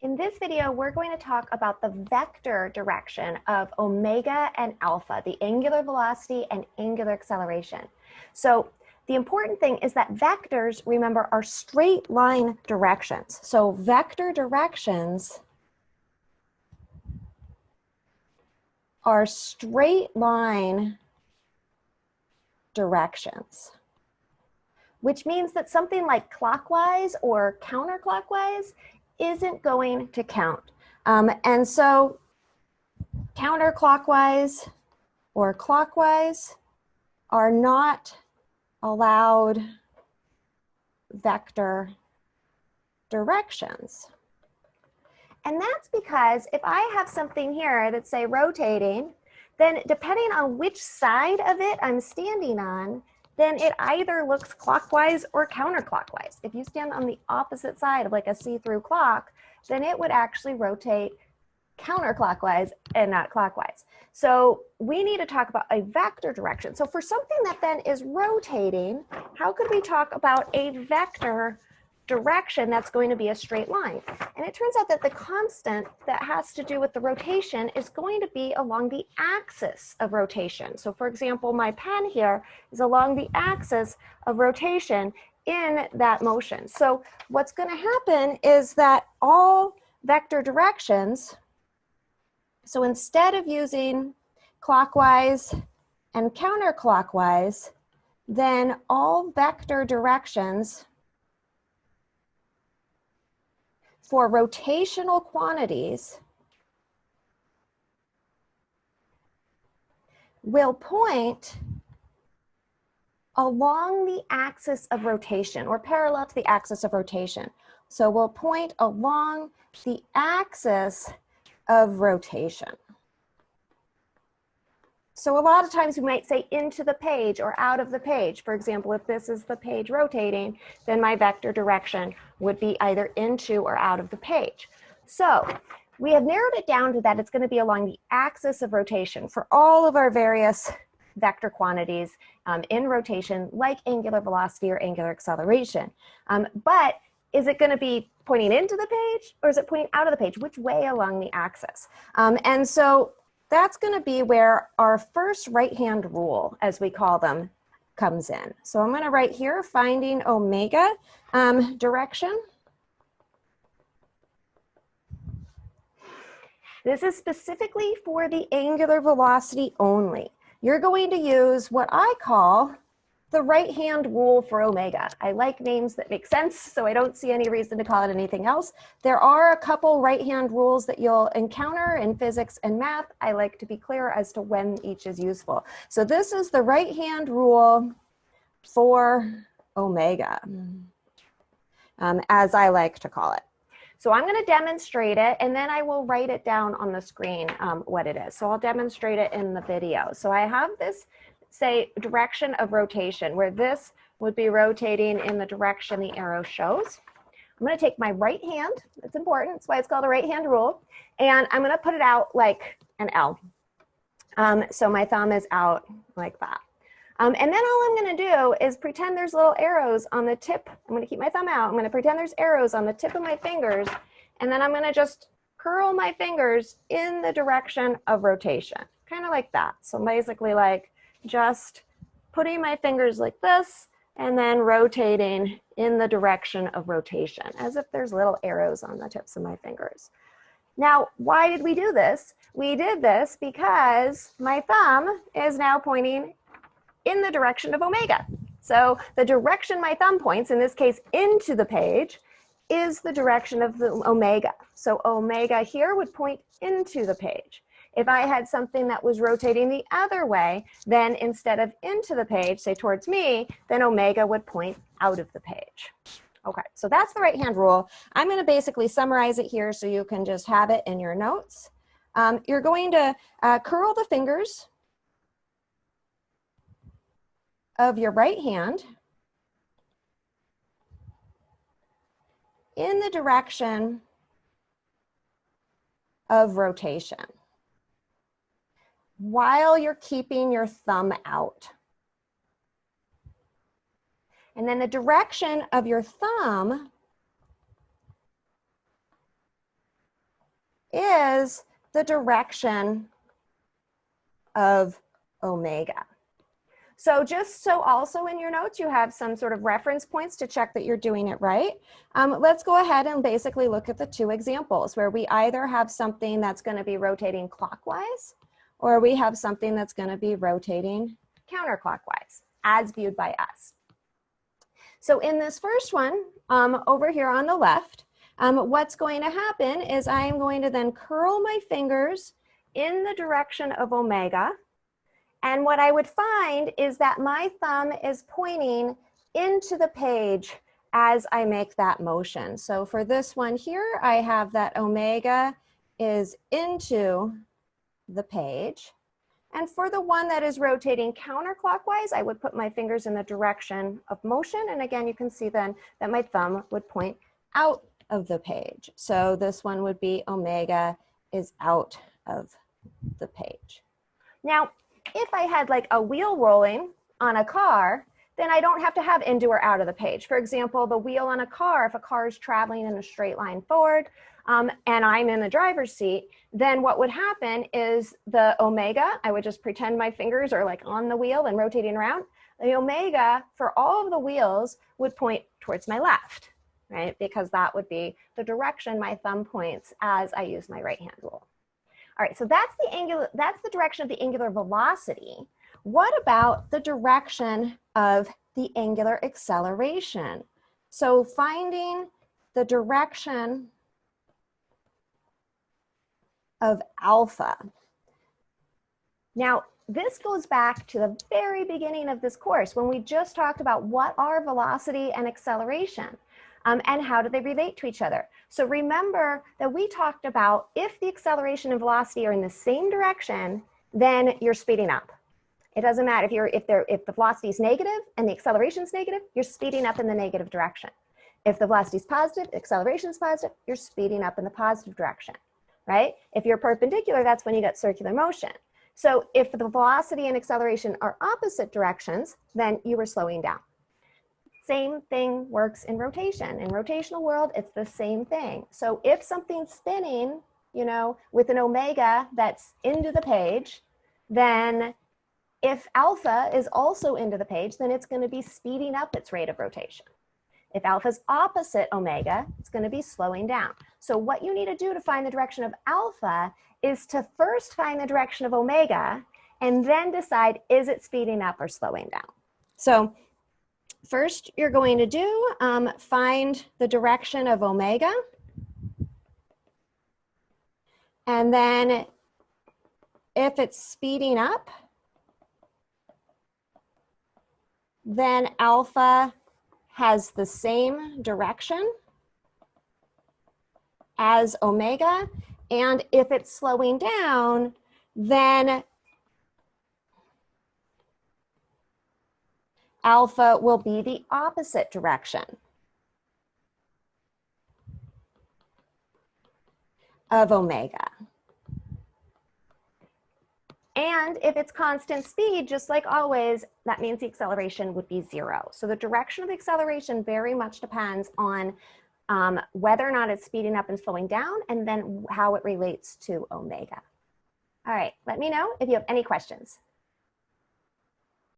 In this video, we're going to talk about the vector direction of omega and alpha, the angular velocity and angular acceleration. So the important thing is that vectors, remember, are straight line directions. So vector directions are straight line directions, which means that something like clockwise or counterclockwise isn't going to count. And so counterclockwise or clockwise are not allowed vector directions. And that's because if I have something here that's, say, rotating, then depending on which side of it I'm standing on, then it either looks clockwise or counterclockwise. If you stand on the opposite side of like a see-through clock, then it would actually rotate counterclockwise and not clockwise. So we need to talk about a vector direction. So for something that then is rotating, how could we talk about a vector direction that's going to be a straight line? And it turns out that the constant that has to do with the rotation is going to be along the axis of rotation. So for example, my pen here is along the axis of rotation in that motion. So what's going to happen is that all vector directions, so instead of using clockwise and counterclockwise, then all vector directions for rotational quantities will point along the axis of rotation or parallel to the axis of rotation. So we'll point along the axis of rotation. So a lot of times we might say into the page or out of the page. For example, if this is the page rotating, then my vector direction would be either into or out of the page. So we have narrowed it down to that it's going to be along the axis of rotation for all of our various vector quantities in rotation, like angular velocity or angular acceleration. But is it going to be pointing into the page or is it pointing out of the page? Which way along the axis? And so that's going to be where our first right-hand rule, as we call them, comes in. So I'm going to write here, finding omega direction. This is specifically for the angular velocity only. You're going to use what I call the right-hand rule for omega. I like names that make sense, so I don't see any reason to call it anything else. There are a couple right-hand rules that you'll encounter in physics and math. I like to be clear as to when each is useful. So this is the right-hand rule for omega, as I like to call it. So I'm going to demonstrate it, and then I will write it down on the screen what it is. So I'll demonstrate it in the video. So I have this, say, direction of rotation, where this would be rotating in the direction the arrow shows. I'm going to take my right hand. It's important. That's why it's called a right-hand rule. And I'm going to put it out like an L. So my thumb is out like that. And then all I'm going to do is pretend there's little arrows on the tip. I'm going to keep my thumb out. I'm going to pretend there's arrows on the tip of my fingers. And then I'm going to just curl my fingers in the direction of rotation, kind of like that. So basically like just putting my fingers like this and then rotating in the direction of rotation, as if there's little arrows on the tips of my fingers. Now, why did we do this? We did this because my thumb is now pointing in the direction of omega. So the direction my thumb points, in this case into the page, is the direction of the omega. So omega here would point into the page. If I had something that was rotating the other way, then instead of into the page, say towards me, then omega would point out of the page. Okay, so that's the right-hand rule. I'm going to basically summarize it here so you can just have it in your notes. You're going to curl the fingers of your right hand in the direction of rotation while you're keeping your thumb out. And then the direction of your thumb is the direction of omega. So just so also in your notes, you have some sort of reference points to check that you're doing it right. Let's go ahead and basically look at the two examples where we either have something that's going to be rotating clockwise or we have something that's going to be rotating counterclockwise as viewed by us. So in this first one, over here on the left, what's going to happen is I am going to then curl my fingers in the direction of omega. And what I would find is that my thumb is pointing into the page as I make that motion. So for this one here, I have that omega is into the page. And for the one that is rotating counterclockwise, I would put my fingers in the direction of motion. And again, you can see then that my thumb would point out of the page. So this one would be omega is out of the page. Now, if I had like a wheel rolling on a car, then I don't have to have into or out of the page. For example, the wheel on a car, if a car is traveling in a straight line forward and I'm in the driver's seat, then what would happen is the omega, I would just pretend my fingers are like on the wheel and rotating around. The omega for all of the wheels would point towards my left, right? Because that would be the direction my thumb points as I use my right hand rule. All right, so that's the direction of the angular velocity. What about the direction of the angular acceleration? So finding the direction of alpha. Now, this goes back to the very beginning of this course when we just talked about what are velocity and acceleration. And how do they relate to each other? So remember that we talked about if the acceleration and velocity are in the same direction, then you're speeding up. It doesn't matter if the velocity is negative and the acceleration is negative, you're speeding up in the negative direction. If the velocity is positive, the acceleration is positive, you're speeding up in the positive direction, right? If you're perpendicular, that's when you get circular motion. So if the velocity and acceleration are opposite directions, then you are slowing down. Same thing works in rotation. In rotational world, it's the same thing. So if something's spinning, you know, with an omega that's into the page, then if alpha is also into the page, then it's going to be speeding up its rate of rotation. If alpha is opposite omega, it's going to be slowing down. So what you need to do to find the direction of alpha is to first find the direction of omega and then decide, is it speeding up or slowing down? So first, you're going to do find the direction of omega. And then if it's speeding up, then alpha has the same direction as omega. And if it's slowing down, then alpha will be the opposite direction of omega. And if it's constant speed, just like always, that means the acceleration would be 0. So the direction of the acceleration very much depends on whether or not it's speeding up and slowing down, and then how it relates to omega. All right, let me know if you have any questions.